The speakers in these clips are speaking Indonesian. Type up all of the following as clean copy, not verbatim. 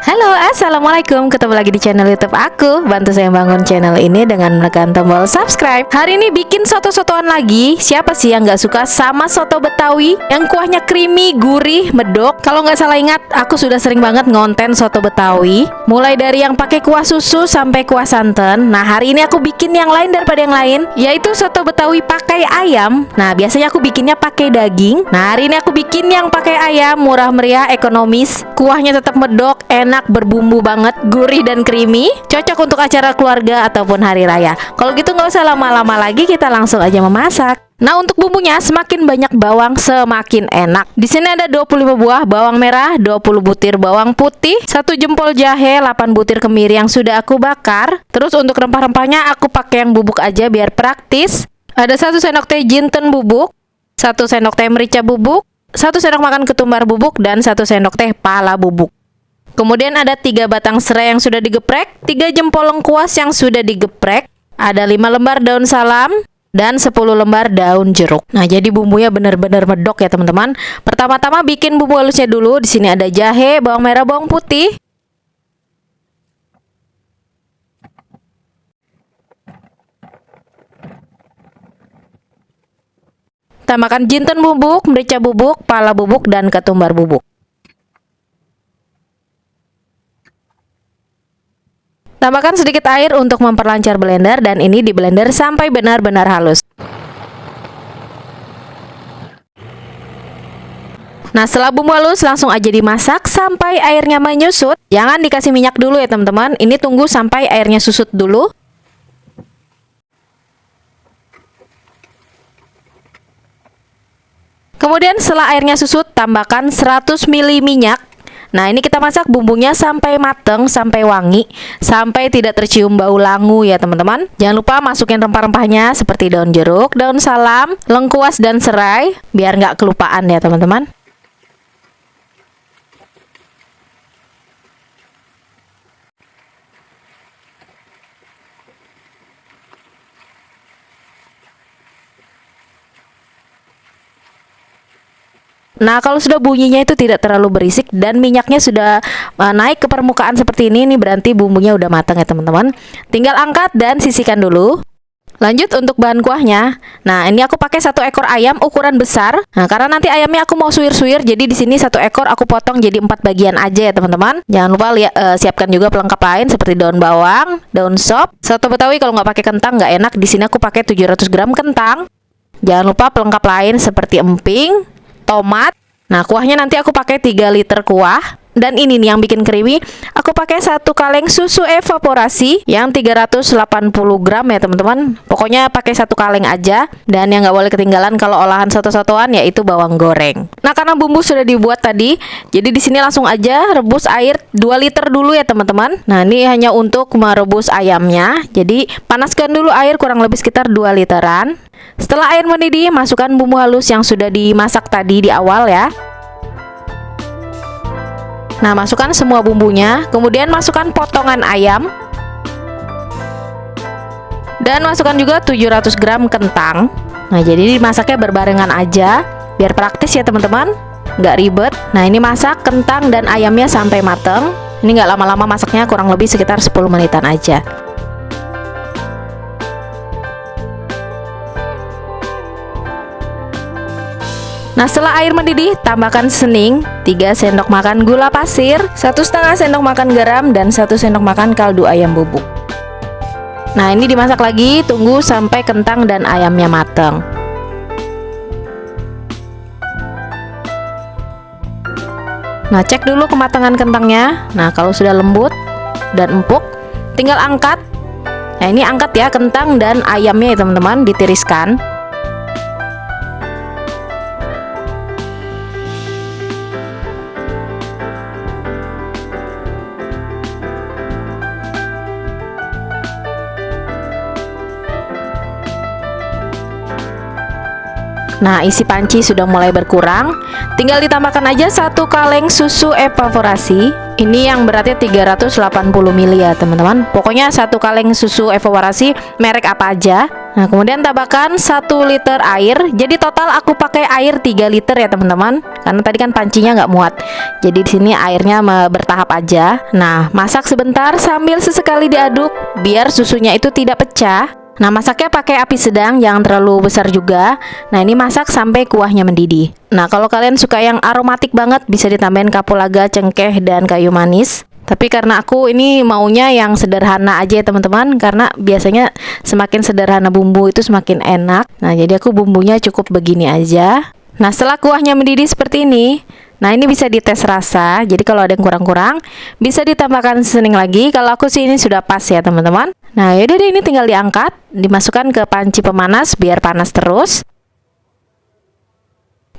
Halo, assalamualaikum. Ketemu lagi di channel YouTube aku. Bantu saya bangun channel ini dengan menekan tombol subscribe. Hari ini bikin soto-sotoan lagi. Siapa sih yang nggak suka sama soto Betawi yang kuahnya creamy, gurih, medok? Kalau nggak salah ingat, aku sudah sering banget ngonten soto Betawi. Mulai dari yang pakai kuah susu sampai kuah santan. Nah, hari ini aku bikin yang lain daripada yang lain, yaitu soto Betawi pakai ayam. Nah, biasanya aku bikinnya pakai daging. Nah, hari ini aku bikin yang pakai ayam, murah meriah, ekonomis. Kuahnya tetap medok, enak, berbumbu banget, gurih dan creamy, cocok untuk acara keluarga ataupun hari raya. Kalau gitu nggak usah lama-lama lagi, kita langsung aja memasak. Nah, untuk bumbunya semakin banyak bawang semakin enak. Di sini ada 25 buah bawang merah, 20 butir bawang putih, 1 jempol jahe, 8 butir kemiri yang sudah aku bakar. Terus untuk rempah-rempahnya aku pakai yang bubuk aja biar praktis. Ada 1 sendok teh jinten bubuk, 1 sendok teh merica bubuk, 1 sendok makan ketumbar bubuk, dan 1 sendok teh pala bubuk. Kemudian ada 3 batang serai yang sudah digeprek, 3 jempol lengkuas yang sudah digeprek, ada 5 lembar daun salam, dan 10 lembar daun jeruk. Nah, jadi bumbunya benar-benar medok ya teman-teman. Pertama-tama bikin bumbu halusnya dulu. Di sini ada jahe, bawang merah, bawang putih. Tambahkan jinten bubuk, merica bubuk, pala bubuk, dan ketumbar bubuk. Tambahkan sedikit air untuk memperlancar blender, dan ini di blender sampai benar-benar halus. Nah, setelah bumbu halus langsung aja dimasak sampai airnya menyusut. Jangan dikasih minyak dulu ya teman-teman. Ini tunggu sampai airnya susut dulu. Kemudian setelah airnya susut, tambahkan 100 ml minyak. Nah, ini kita masak bumbunya sampai mateng, sampai wangi, sampai tidak tercium bau langu ya teman-teman. Jangan lupa masukin rempah-rempahnya seperti daun jeruk, daun salam, lengkuas, dan serai, biar nggak kelupaan ya teman-teman. Nah, kalau sudah bunyinya itu tidak terlalu berisik dan minyaknya sudah naik ke permukaan seperti ini berarti bumbunya udah matang ya teman-teman. Tinggal angkat dan sisihkan dulu. Lanjut untuk bahan kuahnya. Nah, ini aku pakai 1 ekor ayam ukuran besar. Nah, karena nanti ayamnya aku mau suwir-suwir, jadi di sini 1 ekor aku potong jadi 4 bagian aja ya teman-teman. Jangan lupa siapkan juga pelengkap lain seperti daun bawang, daun sop. Soto Betawi kalau nggak pakai kentang nggak enak. Di sini aku pakai 700 gram kentang. Jangan lupa pelengkap lain seperti emping, tomat. Nah, kuahnya nanti aku pakai 3 liter kuah. Dan ini nih yang bikin creamy, aku pakai 1 kaleng susu evaporasi yang 380 gram ya teman-teman. Pokoknya pakai 1 kaleng aja. Dan yang nggak boleh ketinggalan kalau olahan soto-sotoan yaitu bawang goreng. Nah, karena bumbu sudah dibuat tadi, jadi di sini langsung aja rebus air 2 liter dulu ya teman-teman. Nah, ini hanya untuk merebus ayamnya. Jadi panaskan dulu air kurang lebih sekitar 2 literan. Setelah air mendidih, masukkan bumbu halus yang sudah dimasak tadi di awal ya. Nah, masukkan semua bumbunya, kemudian masukkan potongan ayam. Dan masukkan juga 700 gram kentang. Nah, jadi dimasaknya berbarengan aja, biar praktis ya teman-teman, nggak ribet. Nah, ini masak kentang dan ayamnya sampai mateng. Ini nggak lama-lama masaknya, kurang lebih sekitar 10 menitan aja. Nah, setelah air mendidih, tambahkan sening, 3 sendok makan gula pasir, 1,5 sendok makan garam, dan 1 sendok makan kaldu ayam bubuk. Nah, ini dimasak lagi, tunggu sampai kentang dan ayamnya mateng. Nah, cek dulu kematangan kentangnya. Nah, kalau sudah lembut dan empuk, tinggal angkat. Nah, ini angkat ya kentang dan ayamnya ya teman-teman, ditiriskan. Nah, isi panci sudah mulai berkurang. Tinggal ditambahkan aja 1 kaleng susu evaporasi. Ini yang beratnya 380 ml ya teman-teman. Pokoknya 1 kaleng susu evaporasi merek apa aja. Nah, kemudian tambahkan 1 liter air. Jadi total aku pakai air 3 liter ya teman-teman. Karena tadi kan pancinya nggak muat. Jadi di sini airnya bertahap aja. Nah, masak sebentar sambil sesekali diaduk biar susunya itu tidak pecah. Nah, masaknya pakai api sedang, jangan terlalu besar juga. Nah, ini masak sampai kuahnya mendidih. Nah, kalau kalian suka yang aromatik banget, bisa ditambahin kapulaga, cengkeh, dan kayu manis. Tapi karena aku ini maunya yang sederhana aja ya teman-teman, karena biasanya semakin sederhana bumbu itu semakin enak. Nah, jadi aku bumbunya cukup begini aja. Nah, setelah kuahnya mendidih seperti ini, nah ini bisa dites rasa. Jadi kalau ada yang kurang-kurang, bisa ditambahkan seasoning lagi. Kalau aku sih ini sudah pas ya teman-teman. Nah, yaudah deh, ini tinggal diangkat, dimasukkan ke panci pemanas biar panas terus.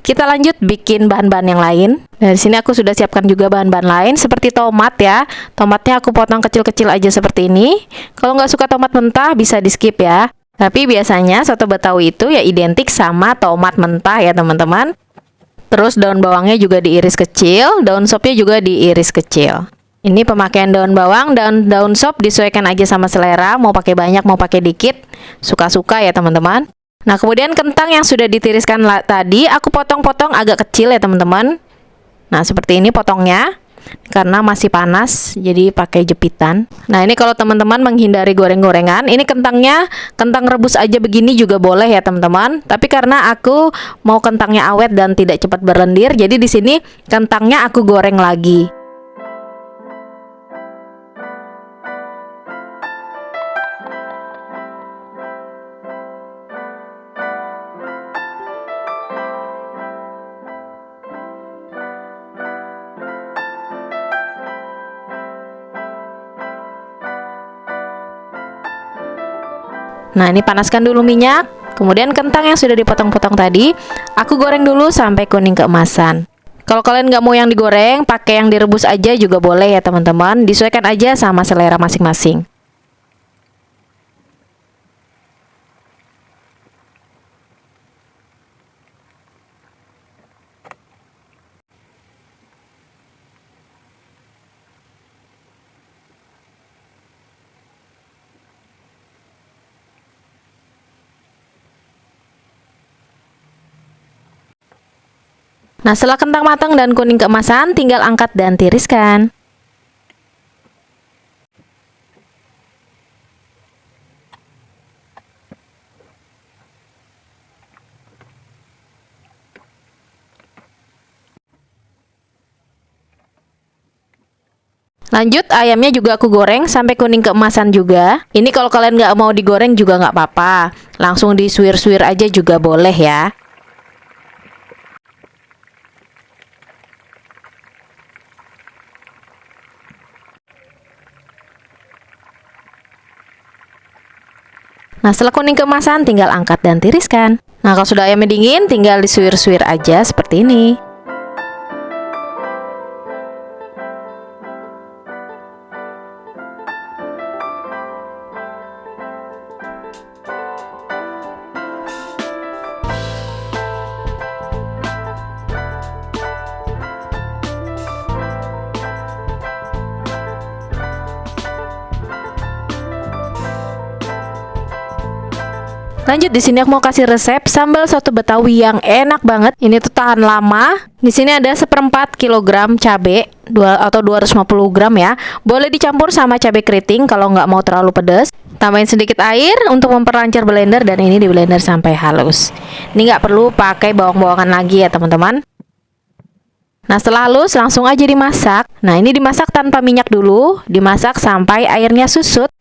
Kita lanjut bikin bahan-bahan yang lain. Nah, di sini aku sudah siapkan juga bahan-bahan lain seperti tomat ya. Tomatnya aku potong kecil-kecil aja seperti ini. Kalau nggak suka tomat mentah bisa di skip ya. Tapi biasanya soto Betawi itu ya identik sama tomat mentah ya teman-teman. Terus daun bawangnya juga diiris kecil, daun sopnya juga diiris kecil. Ini pemakaian daun bawang dan daun sop disesuaikan aja sama selera, mau pakai banyak mau pakai dikit, suka-suka ya teman-teman. Nah, kemudian kentang yang sudah ditiriskan tadi aku potong-potong agak kecil ya teman-teman. Nah, seperti ini potongnya. Karena masih panas, jadi pakai jepitan. Nah, ini kalau teman-teman menghindari goreng-gorengan, ini kentangnya kentang rebus aja begini juga boleh ya teman-teman. Tapi karena aku mau kentangnya awet dan tidak cepat berlendir, jadi di sini kentangnya aku goreng lagi. Nah, ini panaskan dulu minyak. Kemudian kentang yang sudah dipotong-potong tadi aku goreng dulu sampai kuning keemasan. Kalau kalian nggak mau yang digoreng, pakai yang direbus aja juga boleh ya teman-teman. Disesuaikan aja sama selera masing-masing. Nah, setelah kentang matang dan kuning keemasan, tinggal angkat dan tiriskan. Lanjut, ayamnya juga aku goreng sampai kuning keemasan juga. Ini kalau kalian nggak mau digoreng juga nggak apa-apa. Langsung disuir-suir aja juga boleh ya. Nah, setelah kuning keemasan tinggal angkat dan tiriskan. Nah, kalau sudah ayamnya dingin tinggal disuir-suir aja seperti ini. Lanjut, di sini aku mau kasih resep sambal soto Betawi yang enak banget. Ini tuh tahan lama. Di sini ada 1/4 kilogram cabai atau 250 gram ya. Boleh dicampur sama cabai keriting kalau nggak mau terlalu pedas. Tambahin sedikit air untuk memperlancar blender dan ini di blender sampai halus. Ini nggak perlu pakai bawang-bawangan lagi ya teman-teman. Nah, setelah halus langsung aja dimasak. Nah, ini dimasak tanpa minyak dulu, dimasak sampai airnya susut.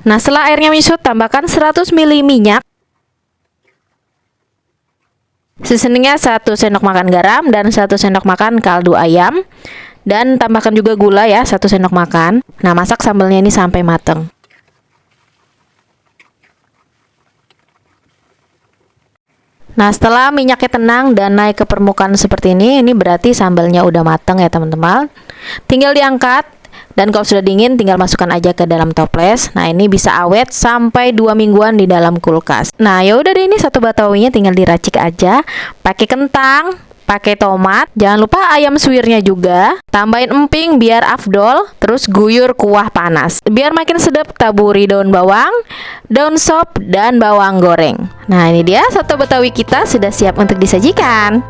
Nah, setelah airnya menyusut, tambahkan 100 ml minyak. Seasoningnya 1 sendok makan garam dan 1 sendok makan kaldu ayam. Dan tambahkan juga gula ya, 1 sendok makan. Nah, masak sambalnya ini sampai mateng. Nah, setelah minyaknya tenang dan naik ke permukaan seperti ini berarti sambalnya udah mateng ya teman-teman. Tinggal diangkat. Dan kalau sudah dingin tinggal masukkan aja ke dalam toples. Nah, ini bisa awet sampai 2 mingguan di dalam kulkas. Nah, ya udah deh, ini soto betawinya tinggal diracik aja. Pakai kentang, pakai tomat, jangan lupa ayam suwirnya juga. Tambahin emping biar afdol, terus guyur kuah panas. Biar makin sedap, taburi daun bawang, daun sop, dan bawang goreng. Nah, ini dia soto betawi kita sudah siap untuk disajikan.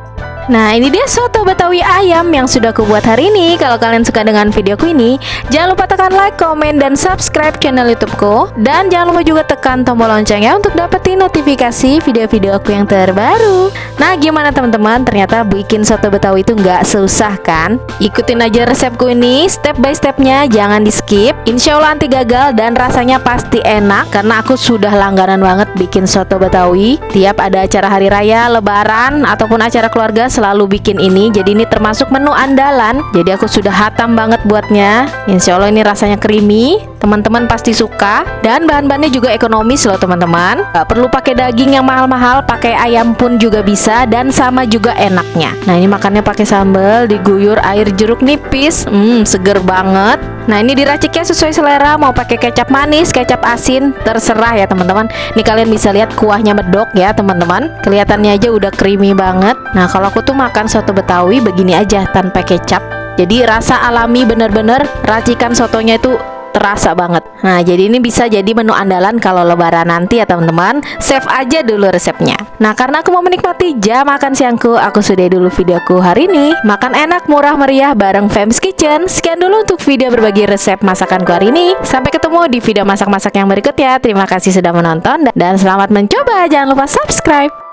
Nah, ini dia soto betawi ayam yang sudah aku buat hari ini. Kalau kalian suka dengan videoku ini, jangan lupa tekan like, komen, dan subscribe channel YouTubeku. Dan jangan lupa juga tekan tombol loncengnya untuk dapetin notifikasi video-video aku yang terbaru. Nah, gimana teman-teman? Ternyata bikin soto betawi itu nggak susah kan? Ikutin aja resepku ini step by stepnya, jangan di skip. Insya Allah anti gagal dan rasanya pasti enak. Karena aku sudah langganan banget bikin soto betawi. Tiap ada acara hari raya, lebaran, ataupun acara keluarga selalu bikin ini. Jadi ini termasuk menu andalan. Jadi aku sudah hatam banget buatnya. Insya Allah ini rasanya creamy, teman-teman pasti suka. Dan bahan-bahannya juga ekonomis loh teman-teman. Gak perlu pakai daging yang mahal-mahal, pakai ayam pun juga bisa. Dan sama juga enaknya. Nah, ini makannya pakai sambal, diguyur air jeruk nipis. Seger banget. Nah, ini diraciknya sesuai selera, mau pakai kecap manis, kecap asin, terserah ya teman-teman. Nih kalian bisa lihat kuahnya medok ya teman-teman. Kelihatannya aja udah creamy banget. Nah, kalau aku tuh makan soto betawi begini aja tanpa kecap. Jadi rasa alami bener-bener, racikan sotonya itu terasa banget. Nah, jadi ini bisa jadi menu andalan kalau lebaran nanti ya teman-teman. Save aja dulu resepnya. Nah, karena aku mau menikmati jam makan siangku, aku sudahi dulu videoku hari ini. Makan enak, murah meriah bareng Fem's Kitchen. Sekian dulu untuk video berbagi resep masakanku hari ini. Sampai ketemu di video masak-masak yang berikutnya. Terima kasih sudah menonton dan selamat mencoba. Jangan lupa subscribe.